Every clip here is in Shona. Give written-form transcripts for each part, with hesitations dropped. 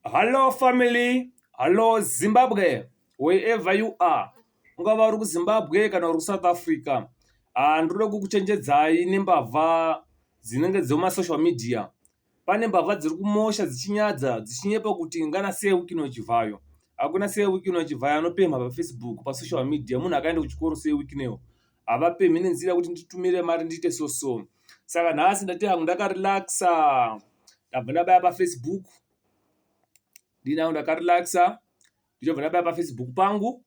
Hello family, hello Zimbabwe, wherever you are. Ungava uri kuZimbabwe kana uri kuSouth Africa. Ndinoda kukuchenjedzai nembavha dzinenge dzemumasocial media. Pane mbavha dziri kumosha dzichinyadza dzichinyepa kuti ngana sei wiki ino chivhayo. Hakuna sei wiki ino chivhayo anopemha paFacebook pasocial media. Munhu akaenda kuchikoro sei wiki ino. Havapemhi nenzira kuti nditumire mari ndiite so. Saka nhasi ndati hangu ndakarelaxa. Ndabva ndabaya paFacebook. Ndinao ndakarelaxa ndichobva ndabaya paFacebook pangu,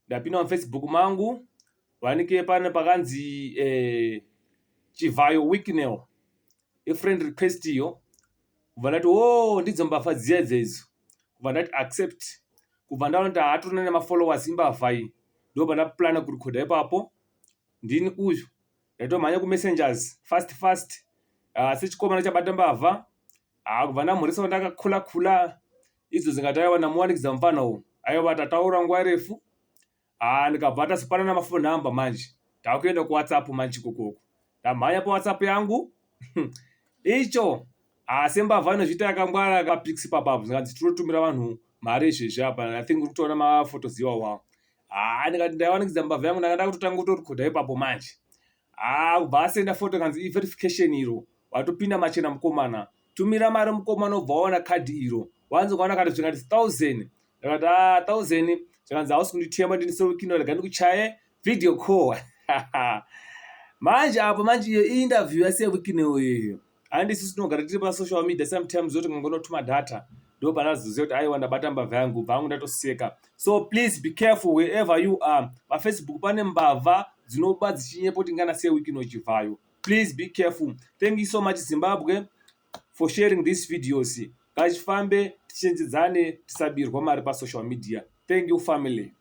ndapinda muFacebook mangu, vanike pane pakanzi chivhayo weeknail friend request iyo, kubva ndati ndidzo mbavha dziya idzedzo, kubva ndati accept, kubva ndaona kuti hatorina nemafollowers imbavha iyi, ndobva ndaplana kurekodha ipapo. Ndini uyu ndatomhanya kumessengers fast sechikomana chabata mbavha, kubva ndamhurisa ndakakula idzo dzingati aiwa ndamuwanikidza mufana uyu aiwa tataura nguva refu. Ndikabva tasipanana mafoni namba manje ndakuenda kuWhatsApp manje ikokoko, ndamhanya paWhatsApp yangu icho sembavha inozviita yakangwara kapix papapo, zikanzi tinotumira vanhu mari izvezvi apa, I think uri kutoona mafotos iwawawo. Ndikati ndaiwanikidza mbavha yangu ndanga ndakutotanga kutorikodha ipapo manje. Kubva asenda foto kanzi verification iro, watopinda machena mukomana, tumira mari mukomana ubva waona kadhi iro, wanzi ukaona kana zvikati 1000. Ndakati 1000 zvikanzi hausi kunditema ndini sewikino, rega ndikuchaye video call. Manje apo manje iyo interview yasewikino iyo. Handisi tinogara tiri pasocial media sometimes zoti ngonotuma data ndopa ndazoziva kuti aiwa ndabata mbavha yangu, ubva hangu ndatoseka. So please be careful wherever you are. PaFacebook pane mbavha dzinoba dzichinyepa kuti ngana sewikino chivhayo. Please be careful. Thank you so much Zimbabwe for sharing these videos. Ngachifambe tichenjedzane, tisabirwa mari pasocial media. Thank you family.